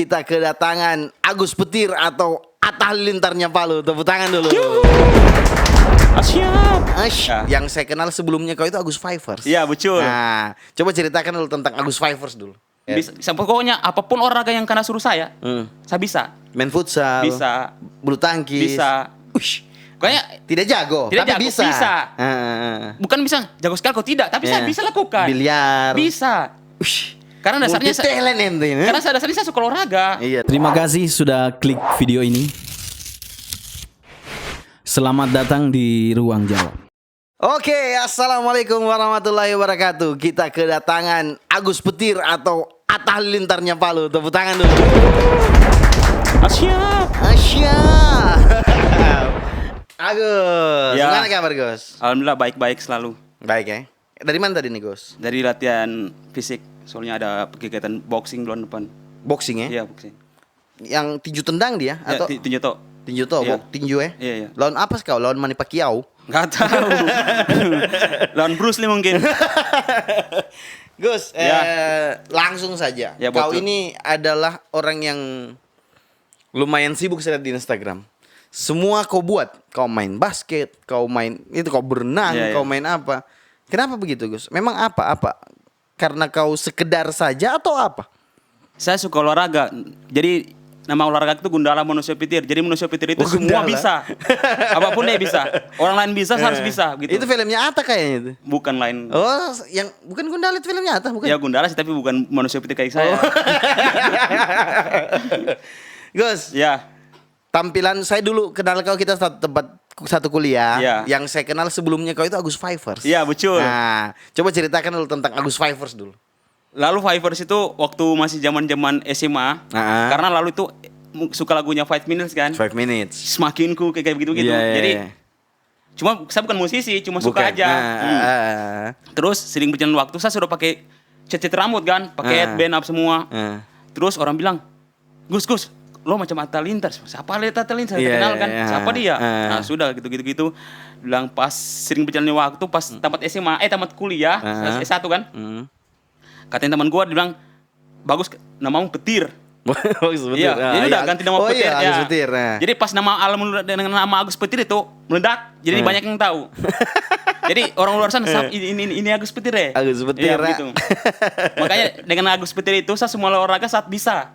Kita kedatangan Agus Petir atau Atta Halilintarnya Palu. Tepuk tangan dulu. Siap. Yang saya kenal sebelumnya kau itu Agus Fivers. Iya, betul. Nah, coba ceritakan dulu tentang Agus Fivers dulu. Bisa, pokoknya apapun olahraga yang kena suruh saya bisa. Main futsal, Bisa. bulu tangkis, Bisa. Ush. Pokoknya Tidak jago, Tidak tapi jago, bisa. bisa. Bukan bukan bisa jago sekali kok tidak, tapi saya bisa lakukan. Biliar. Bisa. Ush. Karena dasarnya Multi talent ente ini. karena dasarnya saya suka olahraga. Iya. Terima kasih sudah klik video ini. Selamat datang di Ruang Jawab. Oke, assalamualaikum warahmatullahi wabarakatuh. Kita kedatangan Agus Petir atau Atta Halilintarnya Palu. Tepuk tangan dulu. Siap. Asyik. Agus, Ya. gimana kabar Gus? Alhamdulillah baik-baik selalu. Baik ya. Dari mana tadi nih Gus? Dari latihan fisik, soalnya ada kegiatan boxing bulan depan. Boxing ya? Iya, boxing. Yang tinju tendang dia Ya, atau tinju tok. tinju tuh? Iya. Tinju ya? Iya, iya. Lawan apa kau? Lawan Manny Pacquiao? Enggak tahu. Lawan Bruce Lee mungkin. Gus, Ya. langsung saja. Ya, Kau betul. ini adalah orang yang lumayan sibuk saya lihat di Instagram. Semua kau buat, kau main basket, kau main itu, kau berenang, Ya, ya. kau main apa? Kenapa begitu, Gus? Memang apa? Karena kau sekedar saja atau apa? Saya suka olahraga. Jadi nama olahraga itu Gundala Manusia Petir. Jadi Manusia Petir itu Oh, semua Gundala. bisa. Apapun dia bisa. Orang lain bisa, saya harus bisa gitu. Itu filmnya Atta kayaknya itu. Bukan lain. Oh, yang bukan Gundala itu filmnya Atta, bukan? Ya Gundala sih tapi bukan Manusia Petir kayak saya. Gus, Ya. tampilan saya dulu kenal kau, kita satu kuliah. Iya. Yang saya kenal sebelumnya kau itu Agus Fivers. Iya, betul. Nah, coba ceritakan dulu tentang Agus Fivers dulu. Lalu Fivers itu waktu masih zaman-zaman SMA. Karena lalu itu suka lagunya 5 Minutes kan. 5 minutes. Semakin ku kayak begitu-gitu. Iya, iya, Jadi iya. cuma saya bukan musisi, cuma suka Bukan. aja. Terus sering berjalan waktu saya sudah pakai cat rambut kan, pakai headband up semua. Terus orang bilang, Gus, lo macam Atta Halilintar. Siapa Atta Halilintar? Saya Iya, kenal kan. iya. Siapa dia? Nah, sudah gitu. Bilang pas sering berjalannya waktu, pas tamat SMA, tamat kuliah, S1 kan. Katanya teman gua, dia bilang, bagus namamu Petir. Agus Petir. Iya, jadi udah ganti nama Petir. Iya, ya. Agus Petir. Nah. Jadi pas dengan nama Agus Petir itu meledak, jadi banyak yang tahu. Jadi orang luar sana, ini Agus Petir ya. Agus Petir, Iya, ya. begitu. Makanya dengan Agus Petir itu saya semua olahraga saat bisa.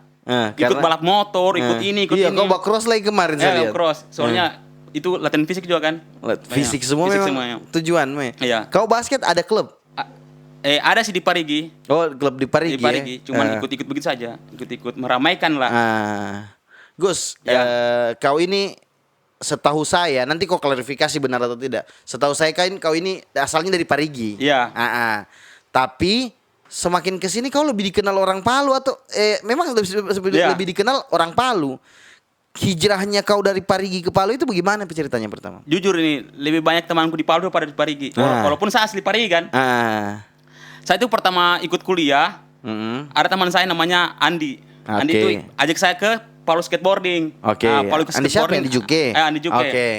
Ikut balap motor, ikut ini, ikut iya, ini. kau bawa cross lagi kemarin saya lihat. Cross. Soalnya itu latihan fisik juga kan. Fisik Banyak. semua Fisik memang semuanya. tujuan, me. Iya. Kau basket ada klub? Ada sih di Parigi. Oh, klub di Parigi. Di Parigi, ya? cuman ikut-ikut begitu saja. Ikut-ikut meramaikan lah. Gus, Ya. kau ini setahu saya, nanti kau klarifikasi benar atau tidak. Setahu saya kan kau ini asalnya dari Parigi. Iya. Tapi semakin kesini kau lebih dikenal orang Palu atau memang Iya. lebih dikenal orang Palu. Hijrahnya kau dari Parigi ke Palu itu bagaimana ceritanya pertama? Jujur ini, lebih banyak temanku di Palu daripada di Parigi. Walaupun saya asli Parigi kan. Saya itu pertama ikut kuliah, ada teman saya namanya Andi. Andi Oke. itu ajak saya ke Palu skateboarding. Oke. Palu Andi siapa yang di Juke? Andi Juke. Oke.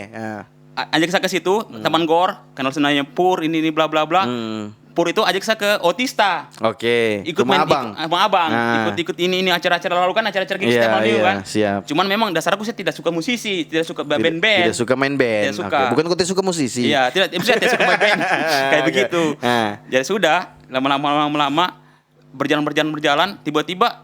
Ajak saya ke situ, teman Gor, kenal senanya Pur, ini bla bla bla. Pur itu ajak saya ke Otista. Oke. Ikut Rumah main abang. abang. Ikut ini acara-acara lalu kan acara-acara gitu Iya, setiap malam minggu iya, kan. siap. Cuman memang dasar aku saya tidak suka musisi, tidak suka band-band. Tidak suka main band. Tidak suka. Oke. Bukan kau tidak suka musisi. Iya, tidak suka main band. Kayak Oke. begitu. Jadi sudah, lama-lama berjalan, tiba-tiba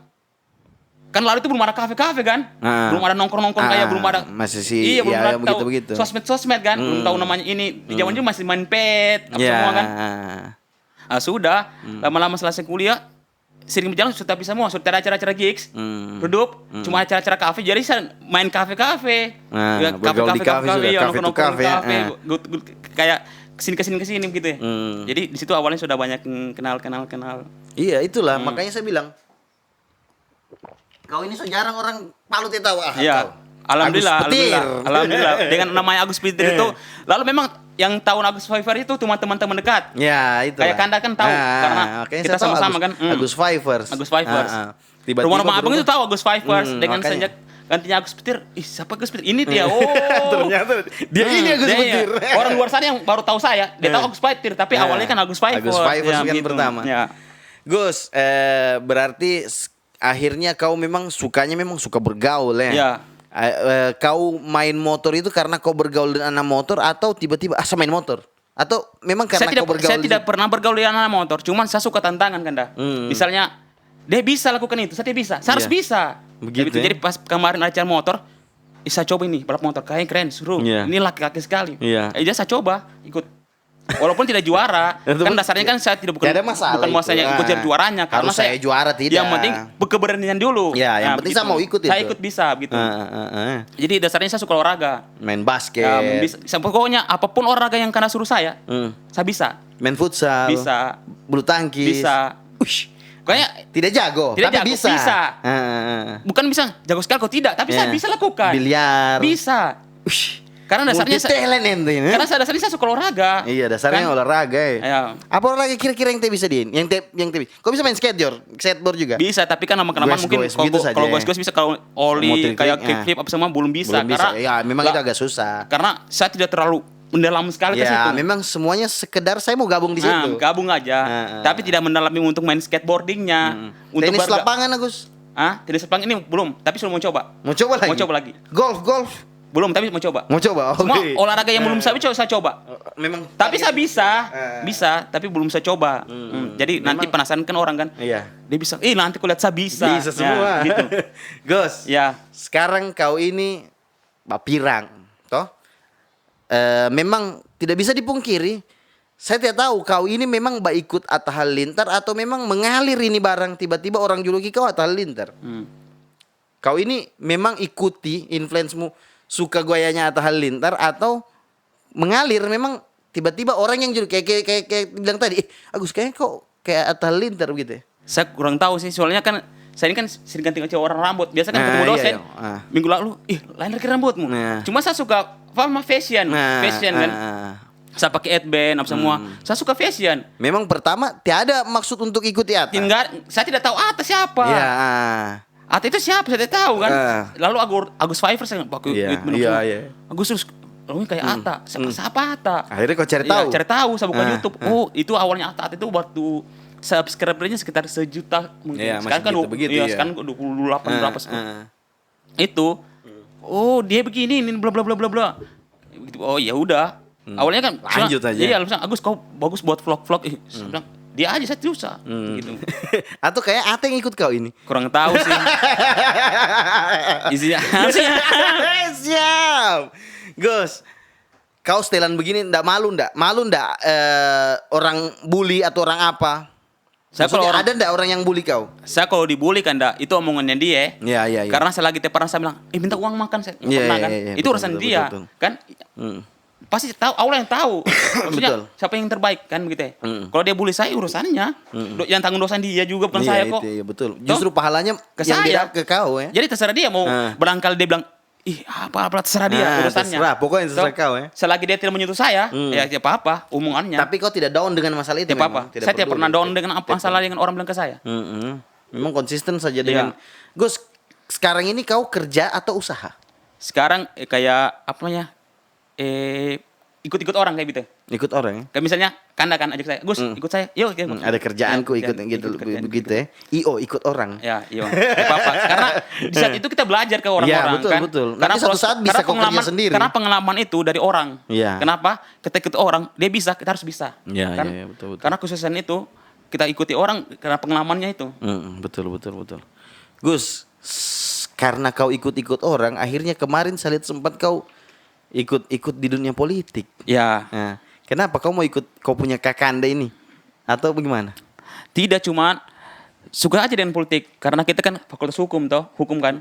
kan lalu itu belum ada kafe-kafe kan? Belum ada nongkrong-nongkrong kayak belum ada. masih sih. Iya, belum ya, ada tahu begitu. sosmed kan, belum tahu namanya ini. Di zaman itu masih main pet, apa Iya. semua kan. Sudah, lama-lama selesai kuliah sering berjalan sudah bisa semua, sudah ada acara-acara gigs, redup, cuma acara-acara kafe, jadi saya main kafe-kafe, bergaul di kafe sudah, ya, kafe to nongkrong-nongkrong kafe, kafe, kayak kesini begitu ya. Jadi di situ awalnya sudah banyak yang kenal. Iya, itulah makanya saya bilang kau ini so jarang orang Palu tidak tahu. Iya. Alhamdulillah. Dengan namanya Agus Petir itu, lalu memang yang tahu Agus Fivers itu cuma teman-teman dekat. Ya, itu. Kayak Kanda kan tahu karena kita sama-sama kan. Agus Fivers. Tiba-tiba Rumah abang itu tahu Agus Fivers dengan makanya. sejak gantinya Agus Petir. Siapa Agus Petir? Ini dia. Ternyata dia ini Agus dia, Petir. Orang luar sana yang baru tahu saya, dia tahu Agus Petir, tapi awalnya kan Agus Fivers. Agus Fivers Ya, kan gitu. pertama. Ya. Gus, berarti akhirnya kau memang sukanya memang suka bergaul ya. Ya. Kau main motor itu karena kau bergaul dengan anak motor atau tiba-tiba saya main motor? Atau memang karena kau bergaul? Saya tidak pernah bergaul dengan anak motor, cuman saya suka tantangan kan dah. Misalnya dia bisa lakukan itu, saya tidak bisa. Saya harus Iya. bisa. Begitu ya? Jadi pas kemarin acara motor, saya coba ini balap motor, kayaknya keren, seru. Iya. Ini laki-laki sekali. Iya. Jadi saya coba ikut. Walaupun tidak juara, kan dasarnya kan saya tidak bukan Tidak ada masalah bukan mau itu. saya ikut jadi juaranya, karena Harus saya juara, tidak. Yang penting keberanian dulu. Ya, yang penting saya mau ikut Saya itu. ikut bisa gitu. Jadi dasarnya saya suka olahraga. Main basket, Ya, pokoknya apapun olahraga yang kena suruh saya bisa. main futsal, Bisa. bulu tangkis, Bisa. Ush, Pokoknya tidak jago, Tidak tapi jago, bisa. bisa. Bukan bisa jago sekali kok tidak, tapi Ya. saya bisa lakukan. Biliar. Bisa. Ush, Karena dasarnya multi talent ente ini. karena dasarnya saya suka olahraga. Iya, dasarnya Kan? olahraga ya. Iya. Apa olahraga kira-kira yang te bisa Din? Yang te. Kau bisa main skateboard juga? Bisa, tapi kan lama-kelamaan mungkin Goes-goes gitu saja. kalau goes-goes bisa, kalau Mau oli trik-trik, kayak kickflip apa semua belum bisa. Belum bisa. Karena Ya, memang itu agak susah. Karena saya tidak terlalu mendalam sekali ke situ. Ya, memang semuanya sekedar saya mau gabung di situ. Gabung aja. Tapi tidak mendalami untuk main skateboardingnya. Untuk Tenis lapangan Agus. Tenis lapangan ini belum, tapi sudah mau coba. Mau coba lagi? Mau coba lagi. Golf. Belum, tapi mau coba. Mau coba. Semua Oke. olahraga yang belum saya coba. Memang Tapi saya bisa, Eh. bisa, tapi belum saya coba. Jadi nanti penasaran kan orang kan. Iya. Dia bisa, nanti kulihat saya bisa. Bisa semua. Ya, gitu. Gus. Ya, Sekarang kau ini bapirang, toh? Memang tidak bisa dipungkiri. Saya tidak tahu kau ini memang ikut Atta Halilintar atau memang mengalir ini barang tiba-tiba orang juluki kau Atta Halilintar. Kau ini memang ikuti influence-mu suka gayanya Atta Halilintar atau mengalir memang tiba-tiba orang yang juluki kayak bilang tadi, Agus kayaknya kok kayak Atta Halilintar begitu ya. saya kurang tahu sih, soalnya kan saya ini kan sering ganti-ganti orang rambut. Biasa kan Nah, ketemu iya, dosen, iya. minggu lalu, lain lagi rambutmu. Nah. Cuma saya suka fashion kan. Saya pakai headband apa semua. Saya suka fashion. Memang pertama tiada maksud untuk ikuti Atta. Saya tidak tahu Atta siapa. Ya. Atta itu siapa? Saya tidak tahu kan. Lalu Agus Pfeiffer saya pakai Iya, headband iya, semua. iya. Agus terus ini kayak Atta. Siapa Atta? Akhirnya kau cari Iya, tahu. cari tahu, saya buka YouTube. Oh, itu awalnya Atta itu waktu subscribernya sekitar 1 juta mungkin. Iya, Sekarang masih kan begitu, iya, ya. sekarang 28 berapa sih? Ah. Itu. Oh, dia begini, ini bla bla bla bla bla. Gitu. Oh, ya udah. Awalnya kan Lanjut aja. Iya, bilang, Agus kau bagus buat vlog-vlog. Saya bilang, dia aja saya susah gitu. Atau kayak Atta yang ikut kau ini. Kurang tahu sih. Isinya sih. Siap. Gus, kau setelan begini ndak malu ndak? Malu ndak orang bully atau orang apa? Saya kalau Maksudnya orang- ada ndak orang yang bully kau? Saya kalau dibully kan itu omongannya dia. Iya, iya, iya. Karena saya lagi pernah saya bilang, minta uang makan saya. Nggak Iya, pernah iya, kan. iya, Itu betul, urusan betul, dia. betul. Kan pasti tahu, Allah yang tahu. Maksudnya Betul. siapa yang terbaik kan begitu ya. Kalau dia bully saya urusannya. Yang tanggung dosa dia juga bukan saya kok. Iya, betul. Justru pahalanya Ke yang saya. beda ke kau ya. Jadi terserah dia mau barangkali dia bilang, apa terserah dia urusannya. terserah, pokoknya terserah Toh, kau ya. Selagi dia tidak menyentuh saya, ya tidak apa-apa omongannya. Tapi kau tidak down dengan masalah itu Tidak memang. apa-apa. Saya tidak peduli. pernah down dengan apa masalah dengan orang bilang ke saya. Memang konsisten saja dengan Gus, sekarang ini kau kerja atau usaha? Sekarang kayak apa namanya? Ikut-ikut orang kayak gitu. Ikut orang ya? Kayak misalnya Kanda kan ajak saya, Gus, ikut saya. Yuk, Ada kerjaanku ikut gitu kerjaan, begitu ya. IO ikut orang. Ya, iya. Nggak apa-apa. Karena di saat itu kita belajar ke orang-orang Ya, betul, kan. betul. Nanti suatu saat bisa kau kerja sendiri. Karena pengalaman itu dari orang. Iya. Kenapa? Kita ikut orang, dia bisa, kita harus bisa. Iya, Kan? iya, betul, betul. Karena khususan itu kita ikuti orang karena pengalamannya itu. Betul. Gus, karena kau ikut-ikut orang, akhirnya kemarin saya lihat sempat kau ikut di dunia politik. Ya. Nah, kenapa kau mau ikut? Kau punya kakanda ini atau bagaimana? Tidak cuma suka aja dengan politik karena kita kan fakultas hukum hukum kan.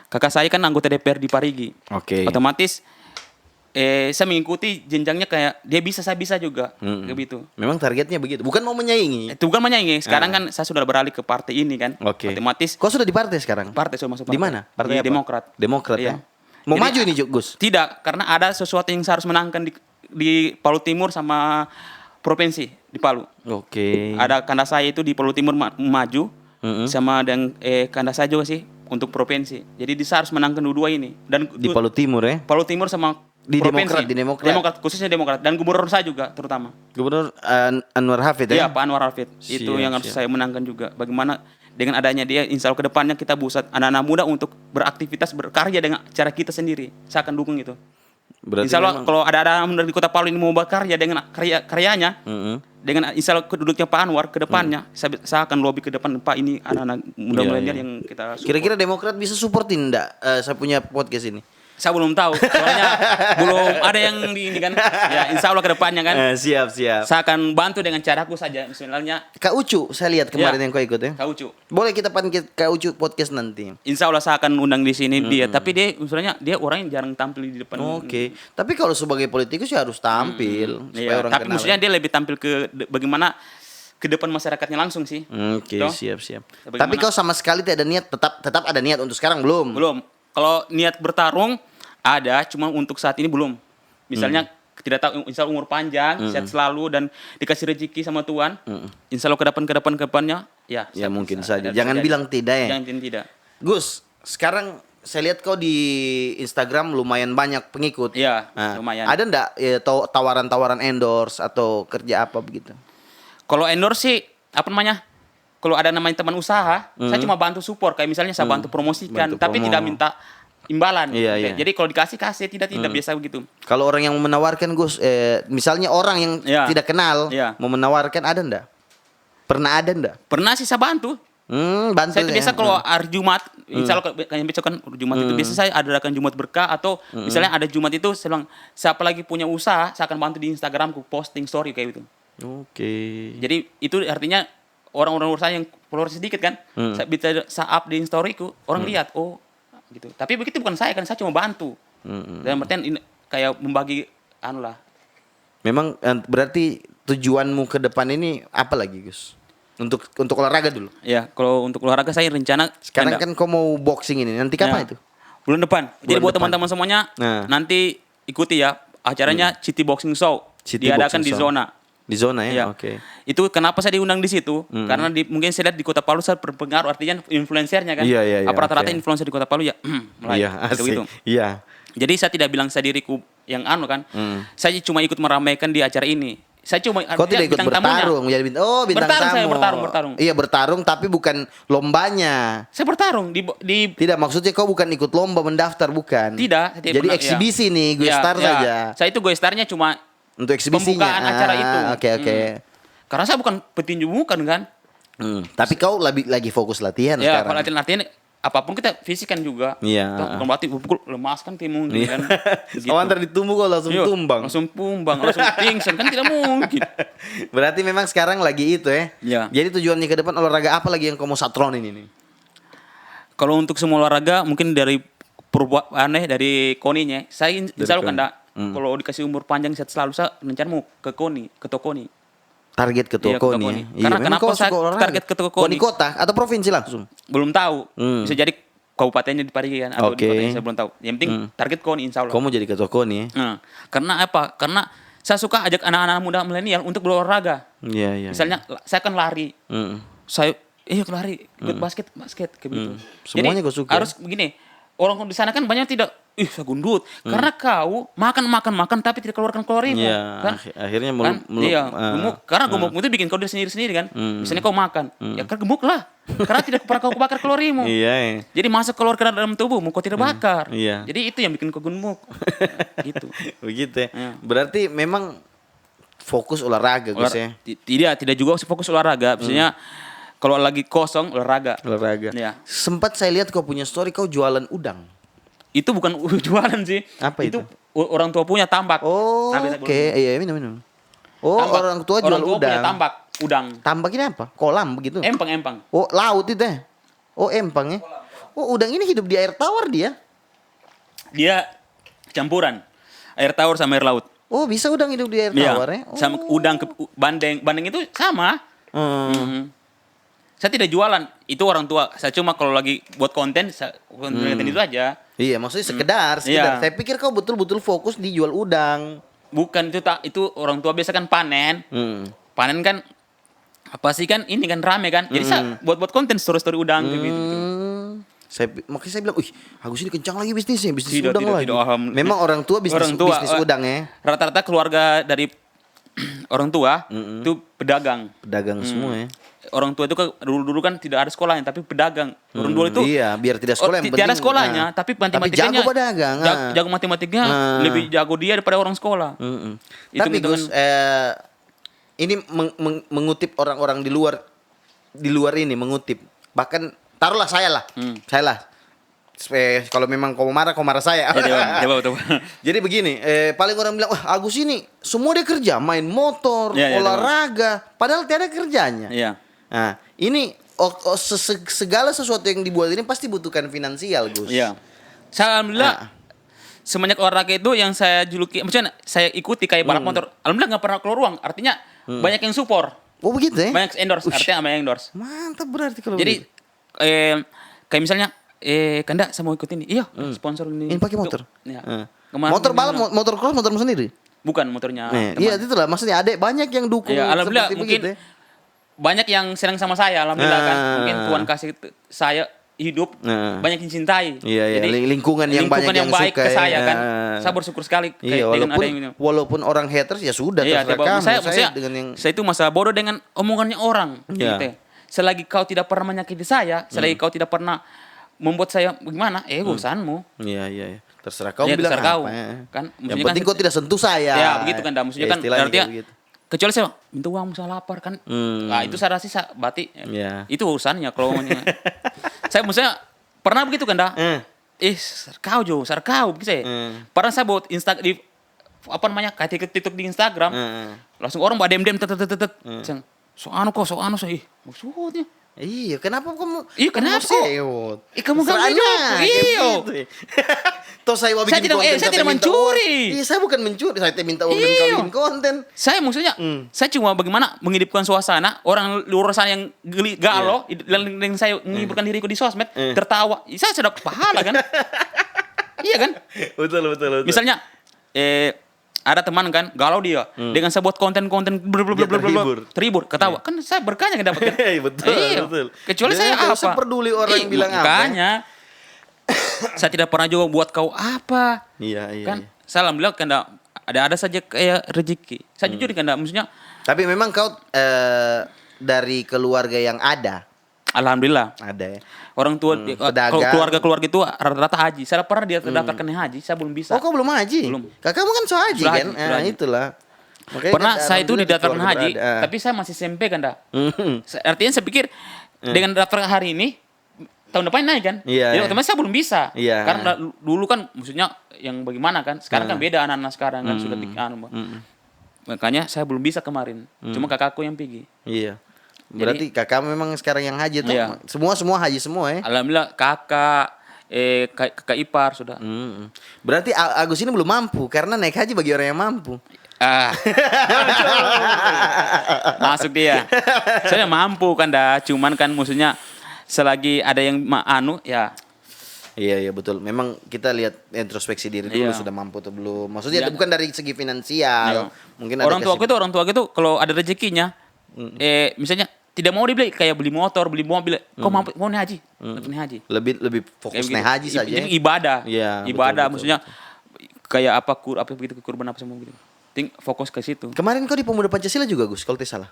Kakak saya kan anggota DPR di Parigi. Oke. Otomatis saya mengikuti jenjangnya kayak dia bisa saya bisa juga kayak gitu. Memang targetnya begitu, bukan mau menyaingi. Itu bukan menyaingi. Sekarang kan saya sudah beralih ke partai ini kan. Oke. Otomatis Kau sudah di partai sekarang? partai sudah masuk Di partai. mana? Partai Di apa? Demokrat. Demokrat Iya. ya. Mau Jadi, maju ini Gus? Tidak, karena ada sesuatu yang saya harus menangkan di Palu Timur sama provinsi di Palu. Oke. Ada kanda saya itu di Palu Timur maju sama dan kanda saya juga sih untuk provinsi. Jadi saya harus menangkan dua ini dan Di Palu Timur ya. Palu Timur sama Di provinsi. Demokrat. Demokrat, khususnya Demokrat dan gubernur saya juga terutama. Gubernur Anwar Hafid Iya, ya. Pak Anwar Hafid. Itu Siap, yang harus siap. saya menangkan juga. Bagaimana dengan adanya dia, insya Allah kedepannya kita buat anak-anak muda untuk beraktivitas berkarya dengan cara kita sendiri. Saya akan dukung itu. Berarti Insya Allah memang- kalau ada anak muda di Kota Palu ini mau berkarya dengan karyanya, dengan insya Allah keduduknya Pak Anwar ke depannya, saya akan lobby ke depan, Pak, ini anak-anak muda Iya, milenial iya. yang kita support. Kira-kira Demokrat bisa supportin enggak saya punya podcast ini? Saya belum tahu, soalnya belum ada yang di ini kan. Ya, insya Allah ke depannya kan. Siap. Saya akan bantu dengan caraku saja. Misalnya Kak Ucu, saya lihat kemarin Ya. yang kau ikut ya. Kak Ucu. Boleh kita panggil Kak Ucu podcast nanti. Insya Allah saya akan undang di sini dia. Tapi dia misalnya dia orang yang jarang tampil di depan. Oke. Tapi kalau sebagai politikus ya harus tampil supaya Iya, orang tapi kenal. maksudnya dia lebih tampil ke bagaimana ke depan masyarakatnya langsung sih. Oke, Toh? siap. Bagaimana? Tapi kau sama sekali tidak ada niat, tetap ada niat untuk sekarang belum? Belum. Kalau niat bertarung ada, cuma untuk saat ini belum. Misalnya tidak tahu, insya Allah umur panjang, sehat selalu dan dikasih rezeki sama Tuhan. Insya Allah ke depannya, ya. Ya mungkin bisa. saja. Ada Jangan terjadi. bilang tidak ya. Jangan tidak. Gus, sekarang saya lihat kau di Instagram lumayan banyak pengikut. Iya, Nah, lumayan. Ada enggak tawaran-tawaran endorse atau kerja apa begitu? Kalau endorse sih, apa namanya? Kalau ada namanya teman usaha, saya cuma bantu support. Kayak misalnya saya bantu promosikan, Bantu tapi promo. tidak minta imbalan. Iya, Kayak, iya. Jadi kalau dikasih tidak biasa begitu. Kalau orang yang menawarkan Gus, misalnya orang yang Iya. tidak kenal Iya. mau menawarkan ada enggak? Pernah ada enggak? Pernah sih saya bantu. Bantu Saya itu ya. biasa kalau hari Jumat, insya Allah kayak besok kan Jumat itu biasa saya adakan Jumat berkah atau misalnya ada Jumat itu saya bilang siapa lagi punya usaha saya akan bantu di Instagramku posting story kayak gitu. Oke. Jadi itu artinya orang-orang usaha yang followers sedikit kan, saya up di storyku orang lihat oh gitu. Tapi begitu bukan saya kan, saya cuma bantu. Dan artian ini kayak membagi anu lah. Memang berarti tujuanmu ke depan ini apa lagi, Gus? Untuk olahraga dulu. Ya kalau untuk olahraga saya rencana Sekarang kan kau mau boxing ini. Nanti kapan Ya. itu? Bulan depan. Jadi Bulan buat depan. teman-teman semuanya Nah. nanti ikuti ya acaranya City Boxing Show. City Diadakan Boxing di Show. zona. Di zona ya? Iya. Oke. Itu kenapa saya diundang di situ? Karena mungkin saya lihat di Kota Palu saya berpengaruh artinya influencernya kan. Iya, iya, iya, Apa rata-rata oke. influencer di Kota Palu ya mulai Iya, asik. gitu. Iya. Jadi saya tidak bilang saya diriku yang anu kan. Saya cuma ikut meramaikan di acara ini. Saya cuma Kau tidak ikut bintang tamunya. bertarung menjadi bintang. Oh, bintang Bertarung tamu. saya, bertarung. Iya, bertarung tapi bukan lombanya. Saya bertarung di Tidak, maksudnya kau bukan ikut lomba mendaftar, bukan? tidak. saya tidak Jadi pernah- eksibisi nih, gue Ya, star ya. saja. Saya itu gue starnya cuma Untuk eksibisinya. pembukaan acara itu. Oke. Karena saya bukan petinju bukan kan. Tapi kau lagi fokus latihan Ya, sekarang. kalau latihan apapun kita fisikan juga. Iya. Toh, bukan berarti pukul lemas kan kayak mungkin Iya. kan. Gitu. Oh, antar ditumbuh kau langsung Iya, tumbang. Langsung pingsan kan tidak mungkin. Berarti memang sekarang lagi itu ya. Iya. Jadi tujuannya ke depan olahraga apa lagi yang kau mau satronin ini? Kalau untuk semua olahraga mungkin dari dari koninya. Saya insya Allah Koni. kan kalau dikasih umur panjang sehat selalu saya rencana mau ke Ketua Koni. Target ketua Iya, Ketua KONI KONI. ya. Karena memang kenapa kau saya suka olahraga. target ketua KONI? Kota atau provinsi langsung? Belum tahu. Bisa jadi kabupatennya di Parigi kan atau Oke. di kotanya saya belum tahu. Yang penting target Koni insya Allah. Kau mau jadi ketua KONI ya? Nah, karena apa? Karena saya suka ajak anak-anak muda milenial untuk berolahraga. Iya. Misalnya saya kan lari. Saya lari, ikut basket kayak gitu. Semuanya Jadi, kau suka. harus begini. Orang di sana kan banyak tidak saya gundut. Karena kau makan tapi tidak keluarkan kalorimu. Iya, Kan? akhirnya Kan? Gemuk. Karena gemuk itu bikin kau sendiri kan. Misalnya kau makan, ya kan gemuk lah. Karena tidak pernah kau bakar kalorimu. Iya. Jadi masuk keluar ke dalam tubuhmu kau tidak bakar. Iya. Jadi itu yang bikin kau gemuk. Gitu. Begitu ya. Iya. Berarti memang fokus olahraga Gus ya. Tidak juga fokus olahraga. Maksudnya kalau lagi kosong olahraga. Olahraga. Ya. Sempat saya lihat kau punya story kau jualan udang. Itu bukan jualan sih. Apa itu? Orang tua punya tambak. Oh, Tapi- oke. Iya, minum. Oh, Tambak. orang tua jual Orang tua punya udang. tambak, udang. Tambak ini apa? Kolam begitu. Empang. Oh, laut itu ya? Oh, empang ya? Oh, udang ini hidup di air tawar dia. Dia campuran air tawar sama air laut. Oh, bisa udang hidup di air Iya. tawar ya? Oh. Sama udang bandeng itu sama. Mhm. Saya tidak jualan, itu orang tua. Saya cuma kalau lagi buat konten itu aja. Iya, maksudnya sekedar. Iya. Saya pikir kau betul-betul fokus di jual udang. Bukan itu orang tua biasa kan panen. Panen kan apa sih kan ini kan rame kan. Jadi saya buat konten story udang kayak gitu. Makanya saya bilang, Agus ini kencang lagi bisnisnya, bisnis Tidak, udang tidak, lagi. tidak, alhamdulillah. Memang orang tua bisnis udang ya. Rata-rata keluarga dari orang tua itu pedagang. Pedagang semua ya. orang tua itu kan dulu kan tidak ada sekolahnya tapi pedagang. Orang dulu itu Iya, biar tidak sekolah yang tidak ada penting, sekolahnya, nah. tapi Tapi matematikanya jago pedagang. jago matematiknya lebih jago dia daripada orang sekolah. Itu Tapi Gus, ini mengutip orang-orang di luar ini mengutip. Bahkan taruhlah saya lah. Saya lah. Kalau memang kau marah saya. Coba. Jadi begini, paling orang bilang, wah Agus ini semua dia kerja, main motor, Iya, olahraga, padahal tiada kerjanya. Iya. Nah, ini segala sesuatu yang dibuat ini pasti butuhkan finansial, Gus. Iya. Saya alhamdulillah semenjak olahraga itu yang saya juluki, maksudnya saya ikuti kayak balap motor. Alhamdulillah nggak pernah keluar uang. Artinya banyak yang support, Oh begitu ya? banyak endorse. Artinya banyak yang endorse. Mantap berarti kalau Jadi begitu. kayak misalnya Kanda saya mau ikut ini. Iya, sponsor ini. Ini pakai motor. Iya. Eh. Kemarin Motor ini balap, motor cross, motormu sendiri. bukan motornya. Iya, itulah maksudnya adek banyak yang dukung Ya, alhamdulillah seperti mungkin begitu ya. banyak yang senang sama saya, alhamdulillah kan. Ah. Mungkin Tuhan kasih saya hidup, banyak yang cintai. Iya, Jadi lingkungan yang banyak yang baik suka, ke saya ya. kan. Saya bersyukur sekali Iya, dengan ada yang walaupun orang haters ya sudah Iya, terserah kamu. saya maksudnya dengan yang saya itu masa bodoh dengan omongannya orang. Iya. Gitu. Selagi kau tidak pernah menyakiti saya, selagi kau tidak pernah membuat saya bagaimana, urusanmu. Iya. Terserah kau Iya, bilang terserah apa. kau. Ya. Kan, yang maksudnya penting kan- kau tidak sentuh saya. Ya begitu kan, dah. Maksudnya kan istilahnya artinya kayak begitu. kecuali saya minta uang saya lapar kan. Nah itu saya rasa berarti Iya. itu urusannya kalau ngomongnya. Saya maksudnya pernah begitu kan dah. Kau begitu saya. Pernah saya buat di apa namanya kayak TikTok di Instagram. Langsung orang buat dem tetet. So anu saya. Maksudnya. Iya, kenapa kamu? Iya, kenapa kok? Sewot. Kamu Terserah ganggu aja, Iya. gitu. Toh saya mau Saya bikin tidak- konten, saya tidak minta mencuri. uang. Iya, saya bukan mencuri, saya minta uang dan Iya. kau bikin konten. Saya maksudnya, saya cuma bagaimana menghidupkan suasana orang luar sana yang galau dan saya menghiburkan diriku di sosmed, tertawa. Saya sudah pahala kan? Iya kan? Betul. Misalnya, ada teman kan galau dia dengan saya buat konten-konten terhibur, ketawa. Kan saya berkahnya kan dapat kan? Iya, betul. Kecuali Jadi saya nggak apa? usah peduli orang bilang apa. Makanya, saya tidak pernah juga buat kau apa. Iya. Kan? Saya alhamdulillah kan ada saja kayak rezeki. Saya jujur kan, maksudnya Tapi memang kau dari keluarga yang ada alhamdulillah. ya. Orang tua pedagang. keluarga itu rata-rata haji. Saya pernah dia terdaftarkan haji, saya belum bisa. Oh, kau belum haji? Belum. Kakakmu kan so haji Sudah kan? haji, sudah haji. Itulah. Makanya Pernah kan, saya itu alhamdulillah didaftarkan keluarga haji, berada. tapi saya masih SMP kan dah. Artinya saya pikir dengan daftar hari ini tahun depan naik kan? Iya, Jadi iya. otomatis saya belum bisa. Iya. Karena dulu kan maksudnya yang bagaimana kan? Sekarang kan beda anak-anak sekarang kan sudah makanya saya belum bisa kemarin. Cuma kakakku yang pergi. Iya. Berarti kakak memang sekarang yang haji tuh. Iya. Semua haji semua ya. Alhamdulillah kakak kakak ipar sudah. Berarti Agus ini belum mampu karena naik haji bagi orang yang mampu. Masuk dia. Saya mampu kan dah, cuman kan maksudnya selagi ada yang ya. Iya betul. Memang kita lihat introspeksi diri dulu Iya. sudah mampu atau belum. Maksudnya Iya. bukan dari segi finansial. Mungkin ada orang tua itu kalau ada rezekinya misalnya tidak mau dibeli kayak beli motor, beli mobil, kau mau naik haji, naik haji. lebih fokus naik haji saja. Ini ibadah. Iya, Ibadah betul. maksudnya kayak apa begitu kurban apa semua gitu. Fokus ke situ. Kemarin kau di Pemuda Pancasila juga Gus, kalau tidak salah.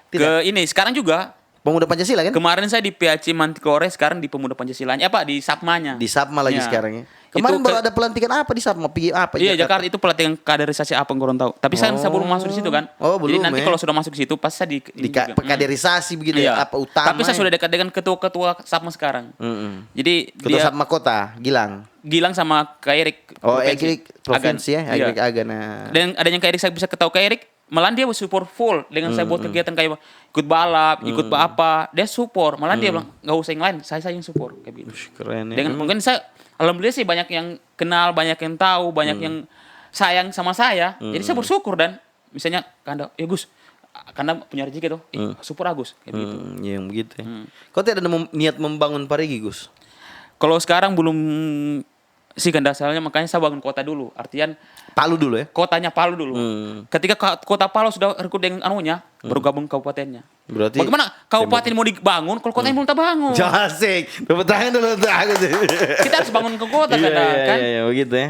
Ke ini sekarang juga Pemuda Pancasila kan? kemarin saya di PAC Manticore, sekarang di Pemuda Pancasilanya di Sapmanya. Di Sapma lagi Ya. sekarang ya. Kemarin baru ada pelantikan apa di Sapma? Pergi apa? Iya Jakarta itu pelatihan kaderisasi apa yang kurang tahu. Tapi saya belum masuk di situ kan. Oh, belum, Jadi nanti ya. kalau sudah masuk di situ pas saya Di juga. kaderisasi begitu Iya. ya, apa utama. Tapi saya ya? sudah dekat dengan ketua-ketua Sapma sekarang. Jadi Ketua dia Sapma Kota, Gilang. Gilang sama Kak Erik. Oh, Erik provinsi ya, Iya. Erik Agan. Nah. Dan adanya Kak Erik saya bisa ketahui Kak Erik, malah dia support full dengan saya buat kegiatan kayak ikut balap, ikut apa, dia support. Malah dia bilang nggak usah yang lain, saya yang support kayak gitu. Keren ya. Dengan mungkin saya alhamdulillah sih banyak yang kenal, banyak yang tahu, banyak yang sayang sama saya. Jadi saya bersyukur dan misalnya Kanda, ya Gus, karena punya rezeki tuh, support Agus kayak gitu. Iya, yang begitu ya. Kau tidak ada niat membangun Parigi, Gus? Kalau sekarang belum sih kan dasarnya, makanya saya bangun kota dulu. Artian Palu dulu ya. kotanya Palu dulu. Ketika kota Palu sudah rekrut dengan anunya, baru gabung kabupatennya. Berarti Bagaimana kabupaten mau dibangun kalau kotanya belum terbangun? jangan asik. Tepuk tangan dulu untuk aku sih. Kita harus bangun ke kota kan? Iya, begitu ya.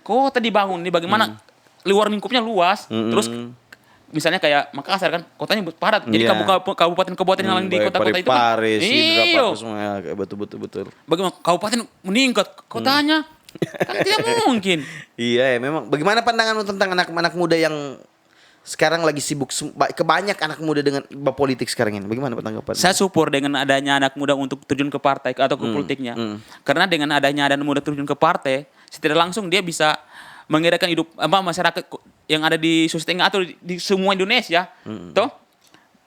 Kota dibangun, ini bagaimana luar lingkupnya luas, terus misalnya kayak Makassar kan, kotanya padat. Jadi Iya. kabupaten-kabupaten yang lain di kota-kota itu kan. Parepare, Sidrap, Iyo. apa semua ya, kayak betul. Bagaimana kabupaten meningkat, kotanya kan tidak mungkin. Iya, memang. Bagaimana pandanganmu tentang anak-anak muda yang sekarang lagi sibuk kebanyak anak muda dengan politik sekarang ini? Bagaimana tanggapan? Saya support dengan adanya anak muda untuk terjun ke partai atau ke politiknya. Karena dengan adanya anak muda terjun ke partai, secara langsung dia bisa mengedarkan hidup masyarakat yang ada di Sulawesi Tengah atau di semua Indonesia, toh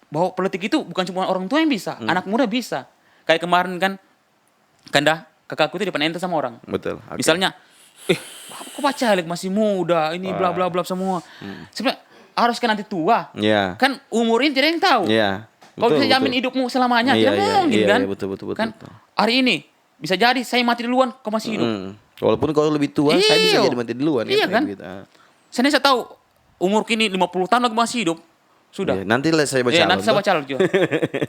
bahwa politik itu bukan cuma orang tua yang bisa, anak muda bisa. Kayak kemarin kan, Kanda kakakku itu dipanentu sama orang. Betul. Oke. Misalnya, kok Caleg masih muda, ini bla bla bla semua. Sebenarnya harus kan nanti tua, Iya. kan umur ini tidak ada yang tahu. Iya. Kau bisa jamin hidupmu selamanya, Iya, tidak iya, mungkin iya, kan? iya, betul. Kan hari ini bisa jadi saya mati duluan, kau masih hidup. Walaupun kalau lebih tua, saya bisa Iyo. jadi mati duluan. Iya kan? Gitu. Saya tahu umur kini 50 tahun lagi masih hidup. Sudah. Iya, nanti lah saya baca. Iya, nanti saya baca lagi.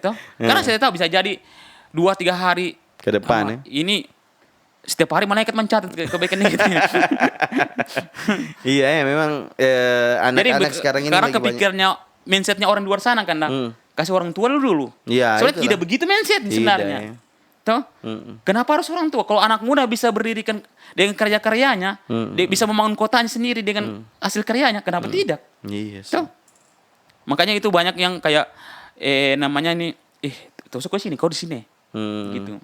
Toh? Karena saya tahu bisa jadi 2-3 hari Ke depan, ya. Ini setiap hari malaikat mencatat kebaikannya gitu. Iya, ya, memang anak-anak sekarang ini karena lagi banyak. kepikirnya mindsetnya orang luar sana kan, kasih orang tua dulu. Iya, Soalnya itulah. tidak begitu mindset sebenarnya. Tidak, ya. Toh? Kenapa harus orang tua? Kalau anak muda bisa berdirikan dengan karya-karyanya, dia bisa membangun kotanya sendiri dengan hasil karyanya, kenapa tidak? Iya. sih. Toh? Makanya itu banyak yang kayak namanya ini tuh kau sini, kau di sini. Gitu.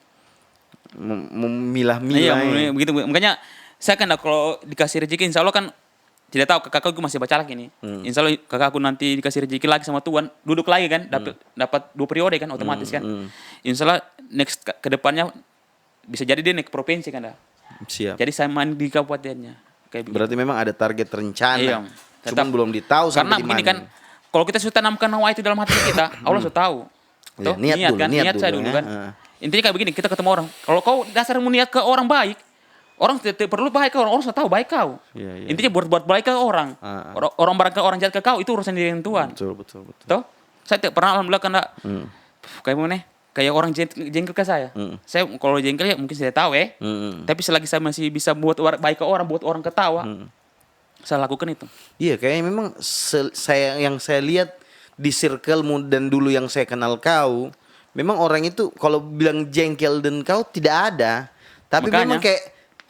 Memilah-milah. Iya, ya. begitu. Makanya saya kan kalau dikasih rezeki insya Allah kan tidak tahu kakakku masih baca lagi nih. Insya Allah kakakku nanti dikasih rezeki lagi sama Tuhan, duduk lagi kan, dapat 2 periode kan otomatis kan. Insya Allah next ke depannya bisa jadi dia naik ke provinsi kan dah. Siap. Jadi saya main di kabupatennya. Kayak begitu. Berarti memang ada target rencana. Iya. Cuman Tetap. belum ditahu Karena sampai di begini mana. kan, kalau kita sudah tanamkan nawa itu dalam hati kita, Allah sudah tahu. Iya, Toh, niat dulu, kan, niat saya dulu, dulu ya. kan. Intinya kayak begini, kita ketemu orang. Kalau kau dasarmu niat ke orang baik, orang tidak perlu baik ke orang sudah tahu baik kau. Iya, iya. Intinya buat baik ke orang. Orang barang ke orang jahat ke kau itu urusan diri Tuhan. Betul. Toh, saya tidak pernah alhamdulillah karena kayak mana? Kayak orang jengkel ke saya. Saya kalau jengkel ya mungkin saya tahu ya. Tapi selagi saya masih bisa buat baik ke orang, buat orang ketawa, saya lakukan itu. Iya, kayaknya memang yang saya lihat di circle-mu dan dulu yang saya kenal kau, memang orang itu kalau bilang jengkel dan kau tidak ada. Tapi Makanya. memang kayak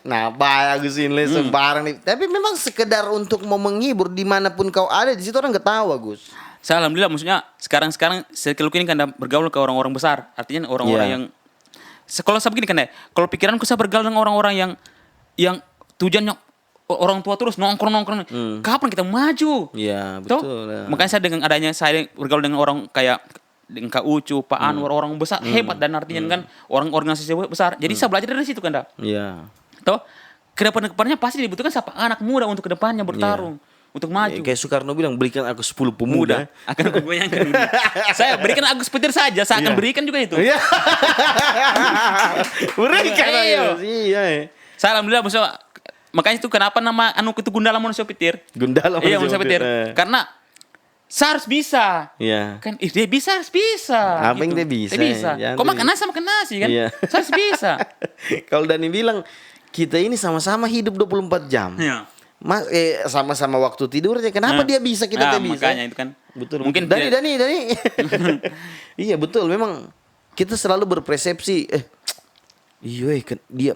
nah bagus ini sembarang nih. Tapi memang sekedar untuk mau menghibur dimanapun kau ada di situ orang ketawa Gus. Saya alhamdulillah maksudnya sekarang circle ini kan bergaul ke orang-orang besar. Artinya orang-orang Iya. yang kalau saya begini kan ya, kalau pikiranku saya bergaul dengan orang-orang yang tujuannya orang tua terus nongkrong. Kapan kita maju? Iya, Toh? betul. Ya. Makanya saya dengan adanya saya bergaul dengan orang kayak dengan Kak Ucu, Pak Anwar, orang besar hebat dan artinya kan orang organisasi besar. Jadi saya belajar dari situ kan, dah. Iya. Toh, kedepannya pasti dibutuhkan siapa anak muda untuk kedepannya bertarung, untuk maju. Kayak Soekarno bilang berikan aku 10 pemuda. Akan aku goyangkan dunia. Saya berikan Agus Petir saja, saya akan berikan juga itu. Iya. Berikan Iya. aja. Iya. Saya alhamdulillah maksudnya makanya itu kenapa nama anu itu Gundala Manusia Petir. Gundala Iya, Manusia Petir. Petir. Karena saya harus bisa. Iya. Kan dia bisa harus bisa. Apa yang dia bisa, Dia bisa. ya, Kok dia makan nasi makan nasi kan? Iya. Saya harus bisa. Kalau Dani bilang kita ini sama-sama hidup 24 jam. Iya. Sama-sama waktu tidurnya. Kenapa dia bisa kita tidak bisa? Makanya itu kan. Betul. Mungkin Dani. Iya betul. Memang kita selalu berpersepsi. Iya, dia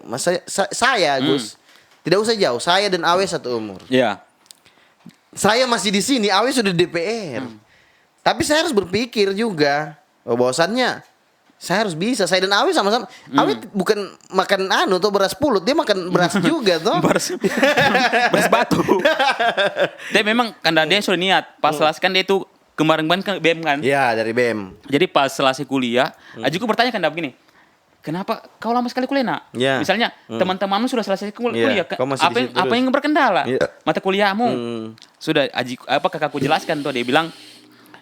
saya Gus. Tidak usah jauh. Saya dan Awe satu umur. Iya. Saya masih di sini. Awe sudah di DPR. Tapi saya harus berpikir juga. Bahwasannya saya harus bisa. Saya dan Awe sama-sama. Awe bukan makan atau beras pulut. Dia makan beras juga toh. Beras batu. Dia memang kan dia sudah niat. Pas selesai kan dia itu kemarin kan BEM kan. Ya dari BEM. Jadi pas selesai kuliah, Ajuku bertanya kan begini. Kenapa kau lama sekali kuliah, Nak? Ya. Misalnya teman-temanmu sudah selesai kuliah, kau masih di situ apa terus. yang berkendala? Iya. Mata kuliahmu. Sudah kakakku jelaskan tuh, dia bilang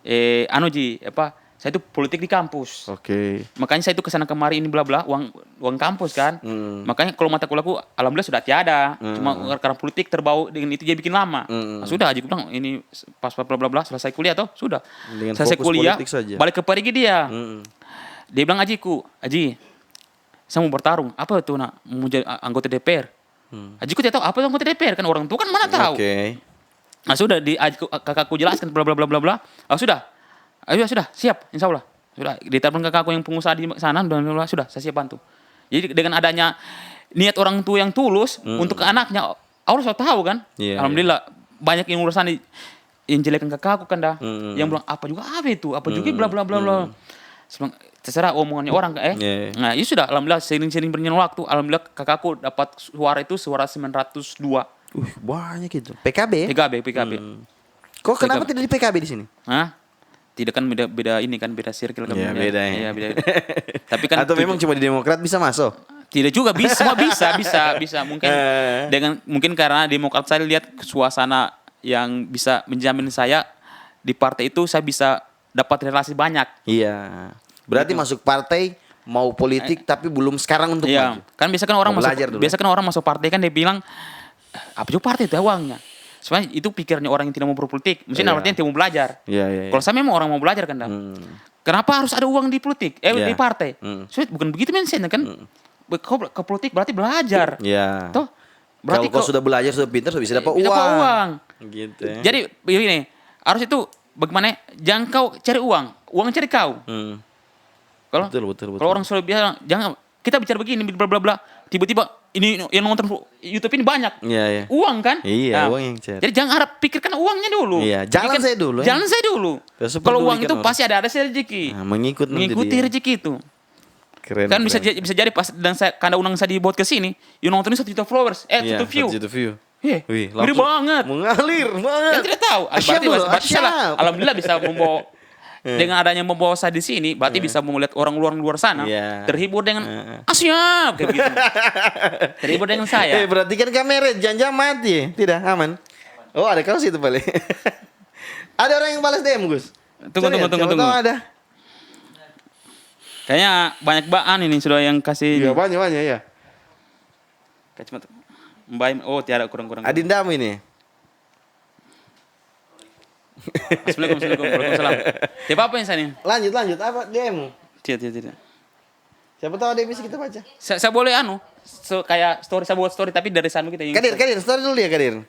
saya itu politik di kampus. Oke. Makanya saya itu kesana kemari ini bla bla uang kampus kan. Makanya kalau mata kuliahku alhamdulillah sudah tiada. Cuma karena politik terbau dengan itu dia bikin lama. Nah, sudah Aji bilang ini pas bla bla bla selesai kuliah toh sudah. Dengan Selesai fokus kuliah politik saja. balik ke perigi dia. Dia bilang Aji, saya mau bertarung. Apa itu nak? Mau jadi anggota DPR. Ajiku tidak tahu apa itu anggota DPR kan orang tua kan mana tahu. Oke. Nah sudah kakakku jelaskan bla bla bla bla bla. Oh sudah. Ayo sudah siap insya Allah. Sudah ditelepon kakakku yang pengusaha di sana dan sudah saya siap bantu. Jadi dengan adanya niat orang tua yang tulus untuk anaknya, Allah sudah tahu kan. Iya, Alhamdulillah banyak yang urusan yang jelekan kakakku kan dah. Yang bilang apa juga bla bla bla bla. Terserah omongannya orang Yeah. Nah, itu sudah alhamdulillah sering-sering berjalan waktu, alhamdulillah kakakku dapat suara 902. Banyak itu. PKB ya? PKB. Kok kenapa tidak di PKB di sini? Hah? Tidak kan beda ini kan beda circle kan. Iya, beda ya. Iya, beda. Tapi kan Atau memang cuma di Demokrat bisa masuk? tidak juga semua bisa mungkin karena Demokrat saya lihat suasana yang bisa menjamin saya di partai itu saya bisa dapat relasi banyak. Iya. Berarti masuk partai mau politik tapi belum sekarang untuk Iya. maju. Kan biasa kan orang masuk partai kan dia bilang apa juga partai itu uangnya. Sebenarnya itu pikirannya orang yang tidak mau berpolitik. Mungkin artinya tidak mau belajar. Iya. Kalau saya memang orang mau belajar kan dah. Kenapa harus ada uang di politik? Di partai? Soalnya bukan begitu mensennya kan. Ke politik berarti belajar. Iya. Toh? Berarti Kalau sudah belajar, sudah pintar, sudah bisa dapat uang. Dapat uang. Gitu ya. Jadi begini, harus itu bagaimana? Jangan kau cari uang cari kau. Kalau Betul. Kalau orang selalu bilang jangan kita bicara begini bla bla bla, tiba-tiba ini yang nonton YouTube ini banyak. Iya. Uang kan? Iya, Nah, uang yang cari. Jadi jangan harap pikirkan uangnya dulu. Iya, jalan saya dulu, ya. Jalan saya dulu. Terus Kalau uang pedulikan itu orang. pasti ada rezeki. Nah, mengikuti dia. rezeki itu. Keren. Kan bisa jadi pas dan saya karena undang saya dibuat ke sini, you nontonnya 1 juta followers, 1 juta view. 1 juta view. Wih, langsung gede banget. Mengalir banget. Yang tidak tahu. Berarti salah. Alhamdulillah bisa membawa dengan adanya membawa saya di sini, berarti bisa melihat orang luar sana terhibur dengan siap kayak gitu. Terhibur dengan saya. Berarti kan kamera jangan mati. Tidak, aman. Oh, ada kaos itu paling. Ada orang yang balas DM, Gus. Tunggu. Ada. Kayaknya banyak baan ini sudah yang kasih. Iya, banyak ya. Kayak cuma Mbak, tiada kurang. Adindamu ini. Assalamualaikum. Waalaikumsalam. Tiap apa yang saya nih? Lanjut. Apa DM? Tidak. Siapa tahu ada yang bisa kita baca. Saya boleh kayak saya buat story tapi dari sana kita. Kadir, story dulu dia, Kadir.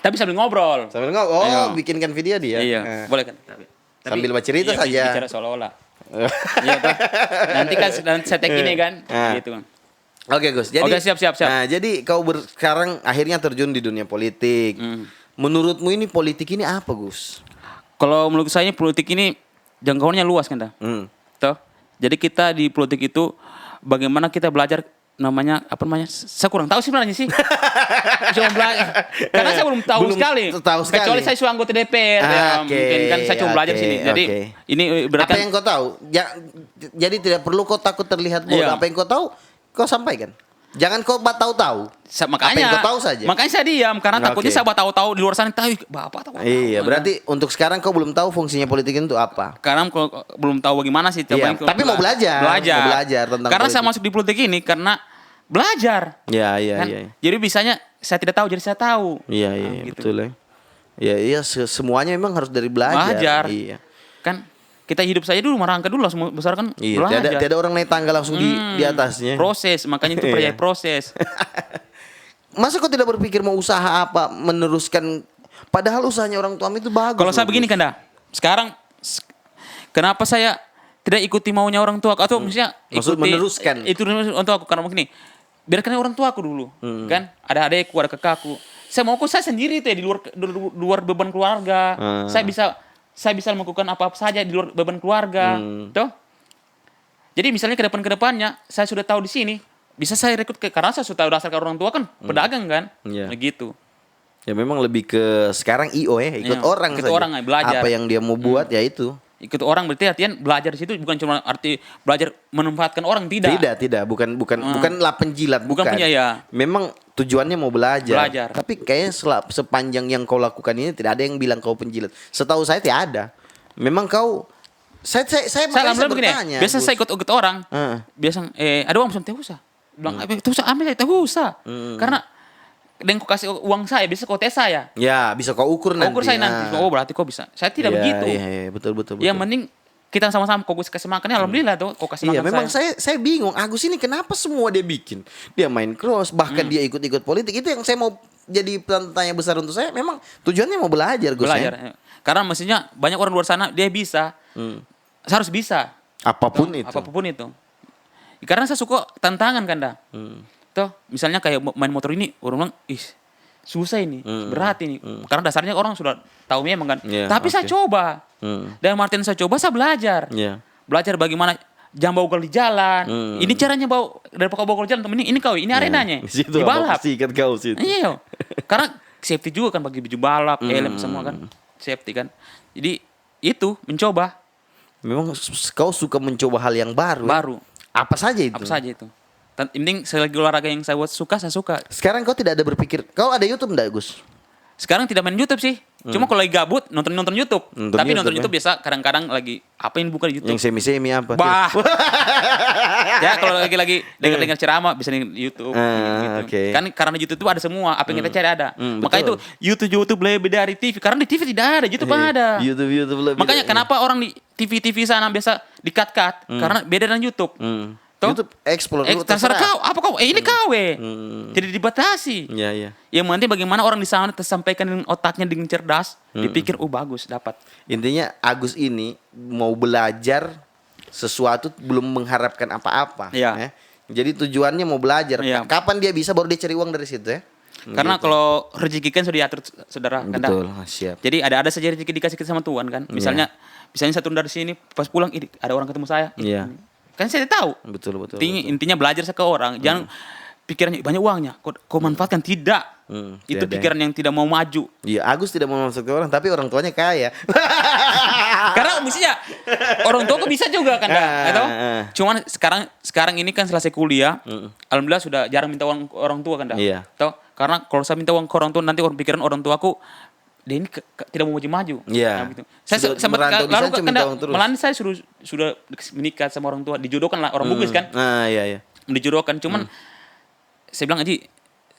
Tapi sambil ngobrol. Sambil ngobrol. Ayo. Bikinkan video dia. Iya, boleh kan? Sambil bercerita saja. Bicara seolah-olah. Iya toh. Nanti kan saya tag ini kan, gitu kan. Oke, Gus. Jadi, Oke, siap. Nah, jadi kau sekarang akhirnya terjun di dunia politik. Menurutmu ini politik ini apa, Gus? Kalau menurut saya politik ini jangkauannya luas kan dah. Toh. Jadi kita di politik itu bagaimana kita belajar saya kurang tahu sih sebenarnya sih. Cuma belajar. Karena saya belum tahu sekali. Kecuali saya sudah anggota DPR mungkin kan saya cuma belajar sini. Jadi ini berarti apa yang kau tahu? Jadi tidak perlu kau takut terlihat bodoh. Iya. Apa yang kau tahu, kau sampaikan. Jangan kau tahu-tahu. Makanya apa yang kau tahu saja. Makanya saya diam karena takutnya saya tahu-tahu di luar sana tahu Bapak tahu. Iya, berarti untuk sekarang kau belum tahu fungsinya politik itu apa. Karena belum tahu bagaimana sih Iya, tapi mau belajar. Mau belajar tentang karena politik. saya masuk di politik ini karena belajar. Iya. Kan? Jadi bisanya saya tidak tahu jadi saya tahu. Iya, gitu. betul ya. Iya, semuanya memang harus dari belajar. Iya. Kan kita hidup saja dulu merangkak dulu langsung besar kan Iya, belajar. tidak ada orang naik tangga langsung di atasnya. Proses, makanya itu percaya proses. Masa kau tidak berpikir mau usaha apa meneruskan padahal usahanya orang tuamu itu bagus. Kalau saya begini kan dah. Sekarang kenapa saya tidak ikuti maunya orang tua atau misalnya Maksud meneruskan. Itu untuk aku karena begini. Biarkan orang tua aku dulu, kan? Ada adekku, ada kakakku. Saya saya sendiri tuh ya, di luar beban keluarga. Saya bisa melakukan apa saja di luar beban keluarga, toh. Jadi misalnya ke depannya saya sudah tahu di sini, bisa saya rekrut karena saya sudah tahu dasar orang tua kan pedagang kan, begitu. Ya memang lebih ke sekarang IO ya, ikut orang ikut saja. orang belajar. Apa yang dia mau buat ya itu. Ikut orang berarti artian belajar di situ bukan cuma arti belajar memanfaatkan orang tidak. Tidak, bukanlah penjilat, bukan punya ya. Memang tujuannya mau belajar. Tapi kayaknya sepanjang yang kau lakukan ini tidak ada yang bilang kau penjilat. Setahu saya tidak ada. Memang kau saya bertanya. Biasa saya ikut orang. Biasa ada uang tidak usah. Bilang itu usah ambil tidak usah. Karena dan kau kasih uang saya, bisa kau tes saya. Ya, bisa kau ukur nanti. Ukur saya nanti. Oh, berarti kau bisa. Saya tidak begitu. Iya, betul. Yang penting kita sama-sama kau kasih makannya alhamdulillah tuh kau kasih makan memang saya bingung Agus ini kenapa semua dia bikin. Dia main cross, bahkan dia ikut-ikut politik. Itu yang saya mau jadi tanya besar untuk saya. Memang tujuannya mau belajar, Gus. Belajar. Ya? Karena mestinya banyak orang luar sana dia bisa. Saya harus bisa. Apapun Toh, itu. Apapun itu. Karena saya suka tantangan kan dah. Toh, misalnya kayak main motor ini orang bilang, ih susah ini, berat ini. Karena dasarnya orang sudah tahu memang kan. Yeah, Tapi saya coba. Dan Martin saya coba, saya belajar. Iya. Belajar bagaimana jangan bawa di jalan. Ini caranya bawa dari kau bawa di jalan, temen ini kau, ini arenanya. Di situ Di balap. sikat kau situ. Iya. Karena safety juga kan bagi baju balap, helm semua kan. Safety kan. Jadi itu mencoba Memang kau suka mencoba hal yang baru. Ya? baru. Apa saja itu? Apa saja itu. Dan penting selagi olahraga yang saya suka, saya suka. Sekarang kau tidak ada berpikir, kau ada YouTube enggak, Gus? Sekarang tidak main YouTube sih. Cuma kalau lagi gabut nonton YouTube. Nonton Tapi YouTube, nonton ya? YouTube biasa kadang-kadang lagi apa yang buka di YouTube. Yang semi-semi apa? Bah. Ya kalau lagi dengar ceramah bisa di YouTube. Ah, gitu. oke. Kan karena YouTube itu ada semua, apa yang kita cari ada. Maka betul. itu YouTube lebih dari TV. Karena di TV tidak ada, YouTube ada. YouTube lebih. Makanya kenapa orang di TV sana biasa di-cut-cut? Karena beda dengan YouTube. Toh? YouTube explore dulu, terserah kau, apa kau? Ini kau Jadi dibatasi. Iya, iya. Yang penting bagaimana orang di sana tersampaikan dengan otaknya dengan cerdas, dipikir bagus dapat. Intinya Agus ini mau belajar sesuatu belum mengharapkan apa-apa. Iya. Ya. Jadi tujuannya mau belajar. Iya. Kapan dia bisa baru dia cari uang dari situ ya? Karena Gitu. kalau rezeki kan sudah diatur saudara kan dah. Betul, siap. Jadi ada saja rezeki dikasih kita sama Tuhan kan. Misalnya saya turun dari sini pas pulang ini ada orang ketemu saya. Iya. Kan saya tahu. Betul, betul. Intinya belajar ke orang, jangan pikirannya banyak uangnya. Kau manfaatkan tidak. Itu tidak. pikiran yang tidak mau maju. Iya, Agus tidak mau masuk ke orang, tapi orang tuanya kaya. Karena mestinya orang tua kok bisa juga kan, atau? Cuman sekarang ini kan selesai kuliah, alhamdulillah sudah jarang minta uang ke orang tua kan, dah. Iya. Toh, karena kalau saya minta uang ke orang tua nanti orang pikiran orang tua aku dia ini tidak mau maju. Iya. Nah, gitu. Saya Sudah merantau di sana cuma minta uang terus. malah saya sudah menikah sama orang tua, dijodohkan lah orang Bugis kan, Iya, iya. dijodohkan. Cuman saya bilang Aji,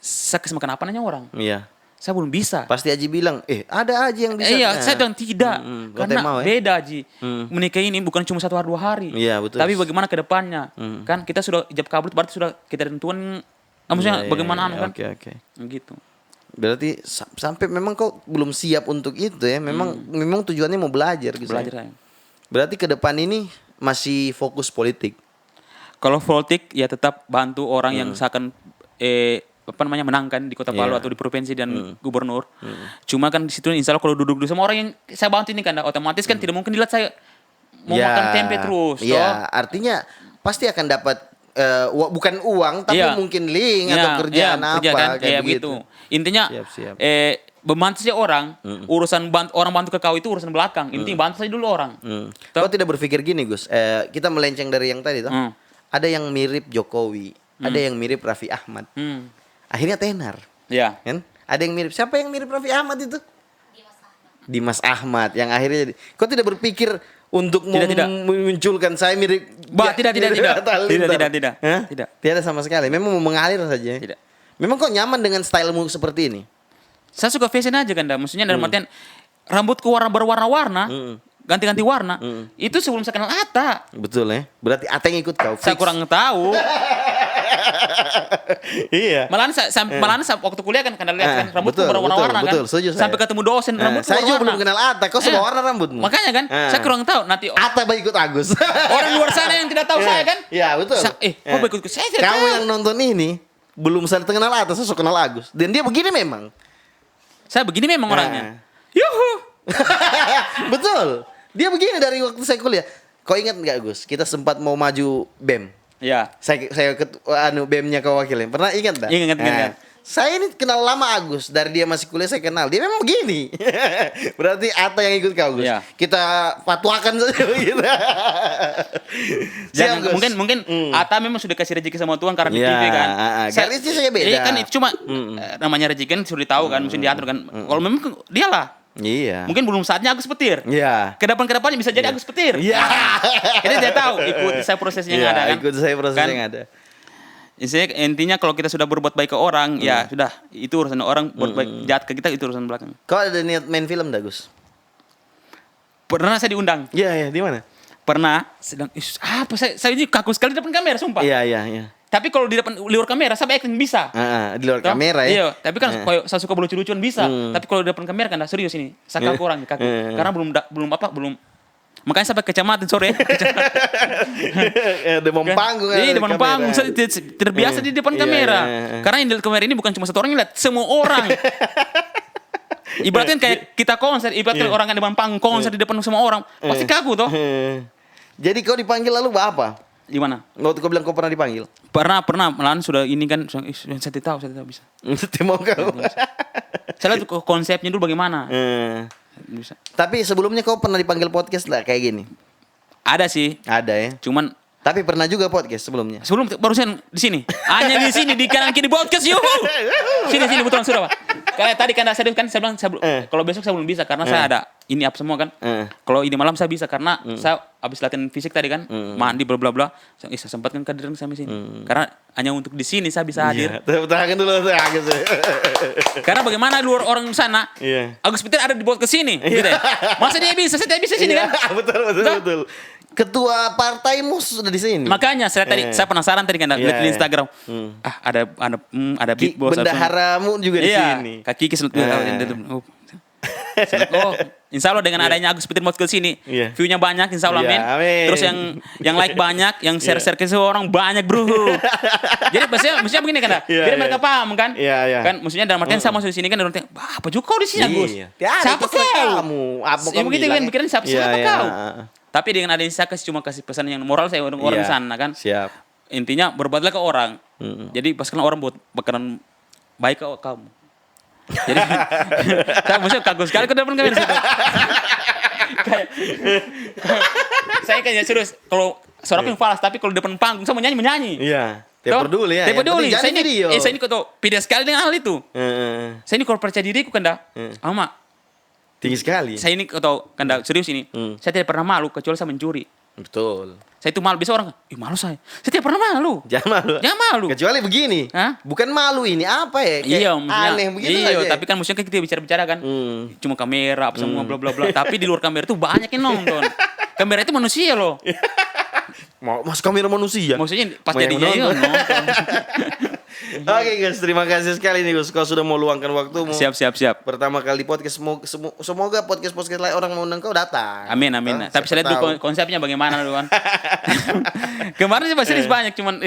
saya kesemakan apa nanya orang? Iya. Saya belum bisa. Pasti Aji bilang, ada Aji yang bisa. Iya, saya bilang tidak. Katanya Karena mau, ya? beda Ji. Menikah ini bukan cuma 1 hari 2 hari. Iya, betul. Tapi bagaimana ke depannya. Kan kita sudah ijab kabul berarti sudah kita tentuan maksudnya Iya, bagaimana iya, kan. Oke. Gitu. Berarti sampai memang kau belum siap untuk itu ya. Memang tujuannya mau belajar gitu. Belajar saya. Berarti ke depan ini masih fokus politik. Kalau politik ya tetap bantu orang yang seakan menangkan di Kota Palu Iya. atau di provinsi dan gubernur. Cuma kan di situ insya Allah kalau duduk sama orang yang saya bantu ini kan otomatis kan tidak mungkin dilihat saya mau makan tempe terus. Iya, toh. artinya pasti akan dapat bukan uang tapi Iya. mungkin link atau kerjaan apa kan? kayak begitu. Intinya Siap. membantu saja orang, urusan orang bantu ke kau itu urusan belakang. Intinya bantu saja dulu orang. Toh? Kau tidak berpikir gini Gus, kita melenceng dari yang tadi toh. Ada yang mirip Jokowi, ada yang mirip Raffi Ahmad. Akhirnya tenar, Ya. kan? Ada yang mirip, siapa yang mirip Raffi Ahmad itu? Dimas Ahmad yang akhirnya kau tidak berpikir untuk Tidak. memunculkan saya mirip Tidak. Tidak. Hah? Tidak. Tidak sama sekali. Memang mau mengalir saja. Tidak. Memang kok nyaman dengan stylemu seperti ini? Saya suka fashion aja kan, maksudnya dalam artian rambutku berwarna-warna, ganti-ganti warna. Itu sebelum saya kenal Atta. Betul ya. Berarti Ateng ikut kau. Saya fix. kurang tahu. Iya. Malahan saya waktu kuliah kan lihat kan rambutku betul, berwarna-warna kan. betul, setuju saya. Sampai ketemu dosen rambutku Saya juga berwarna. belum kenal Atta. Kau semua warna rambutmu. Makanya kan, saya kurang tahu. Nanti Atta baik ikut Agus. orang luar sana yang tidak tahu saya kan. Iya betul. Kok baik ikut saya tidak Kamu tahu. yang nonton ini belum saya kenal Atta, saya suka kenal Agus. Dan dia begini memang. Saya begini memang orangnya. Yuhu. Betul. Dia begini dari waktu saya kuliah. Kau ingat nggak Gus? Kita sempat mau maju BEM. Ya. Saya BEM-nya kau wakilin. Pernah ingat tak? Ingat. Saya ini kenal lama Agus. Dari dia masih kuliah saya kenal. Dia memang begini. Berarti Atta yang ikut kau Gus. Iya. Kita fatwakan saja begitu. Jangan, Gus. mungkin Atta memang sudah kasih rezeki sama Tuhan karena di Ya, TV kan. garisnya saya beda. Iya kan itu cuma namanya rezeki kan sudah tahu kan, mesti diatur kan. Kalau memang dialah. Iya. Mungkin belum saatnya Agus petir. Iya. Kedepannya bisa jadi Agus petir. Iya. Kita tidak tahu, ikut saya prosesnya yang Iya, ada kan. ikut saya proses Kan? yang ada. Intinya kalau kita sudah berbuat baik ke orang, ya sudah itu urusan orang berbuat jahat ke kita itu urusan belakang. Kau ada niat main film dah Gus? Pernah saya diundang, Iya, di mana? pernah sedang apa saya ini kaku sekali di depan kamera sumpah. Iya. Tapi kalau di luar kamera saya acting bisa. Di luar Toh? kamera ya. Iya, tapi kan kayak saya suka lucu-lucuan bisa. Tapi kalau di depan kamera kan serius ini. Saya kaku orang kaku. Karena belum makanya sampai kecamatan sore. Demam panggung. Iya, depan panggung. Saya terbiasa di depan Iya, kamera. iya. Karena yang di kamera ini bukan cuma satu orang yang lihat, semua orang. Ibaratnya kayak kita konser, ibaratnya orang yang depan panggung konser di depan semua orang, pasti kaku toh. Jadi kau dipanggil lalu apa? Gimana? Waktu kau bilang kau pernah dipanggil? Pernah, malahan sudah ini kan, saya tidak tahu bisa. Mau kau. Saya lihat konsepnya dulu bagaimana. Bisa. Tapi sebelumnya kau pernah dipanggil podcast lah kayak gini? Ada sih, Ada ya. cuman Tapi pernah juga podcast sebelumnya. sebelum barusan di sini. Hanya di sini di kanan kiri podcast yuhu. Sini betulan sudah, Pak. Kayak tadi kan saya bilang kalau besok saya belum bisa karena saya ada ini up semua kan. Kalau ini malam saya bisa karena saya habis latihan fisik tadi kan, mandi bla bla bla. Saya sempatkan kehadiran sampai sini. Karena hanya untuk di sini saya bisa hadir. Tahan dulu. Karena bagaimana luar orang sana, Agus Petir ada di podcast sini, gitu ya. Masa dia bisa, saya tidak bisa sini kan? Betul. Ketua partaimu sudah di sini. Makanya saya penasaran tadi kan lihat di Instagram. Ada Big Boss. Bendaharamu juga di sini. Kaki oh, insya Allah dengan adanya Agus Petir podcast sini, view-nya banyak, insya Allah, amin. Terus yang like banyak, yang share ke seorang banyak, bro. Jadi maksudnya begini kan, jadi mereka paham kan, kan maksudnya dalam artian saya masuk di sini kan, dalam artian, apa juga kau di sini Agus? Siapa kau? Apa begitu kan pikiran siapa kau? Tapi dengan adanya saya cuma kasih pesan yang moral saya orang sana kan. Siap. Intinya berbuatlah ke orang. Jadi pastikan orang bakalan baik ke kamu. Jadi saya maksudnya kagum sekali ke depan kamera situ. Saya kayaknya serius kalau suaraku yang falas tapi kalau di depan panggung saya menyanyi. Iya. Tidak peduli ya. Tidak peduli. Saya ini kok pede sekali dengan hal itu. Saya ini kalau percaya diriku kan dah. Tinggi sekali. Saya ini atau kan serius ini. Saya tidak pernah malu kecuali saya mencuri. Betul. Saya itu malu, bisa orang, malu saya. Saya tidak pernah malu. Jangan malu. Kecuali begini. Hah? Bukan malu ini apa ya? Kayak aneh begitu aja. Tapi kan maksudnya kita bicara kan. Cuma kamera apa semua bla bla bla. Tapi di luar kamera itu banyak yang nonton. Kamera itu manusia loh. Mas kamera manusia. Maksudnya pas jadinya nonton. Oke guys, terima kasih sekali nih Gus. Kau sudah mau luangkan waktumu. Siap. Pertama kali podcast, semoga podcast lain orang mau undang kau datang. Amin. Tapi saya lihat dulu konsepnya bagaimana dulu kan. Kemarin sih serius banyak, cuman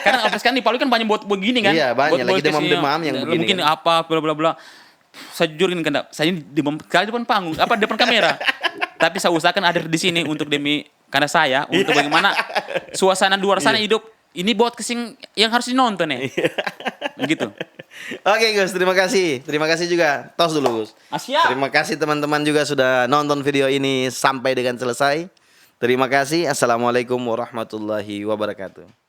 karena apa sekarang di Palu kan banyak buat begini kan. Iya banyak lagi demam yang begini. Mungkin kan. apa bla bla bla. Saya jujur ini kan, saya demam kali depan panggung, depan kamera. Tapi saya usahakan hadir di sini untuk karena saya untuk bagaimana suasana luar sana hidup. Ini buat kesing yang harus dinonton ya. Begitu. Oke Gus, terima kasih. Terima kasih juga. Tos dulu Gus. Siap. Terima kasih teman-teman juga sudah nonton video ini sampai dengan selesai. Terima kasih. Assalamualaikum warahmatullahi wabarakatuh.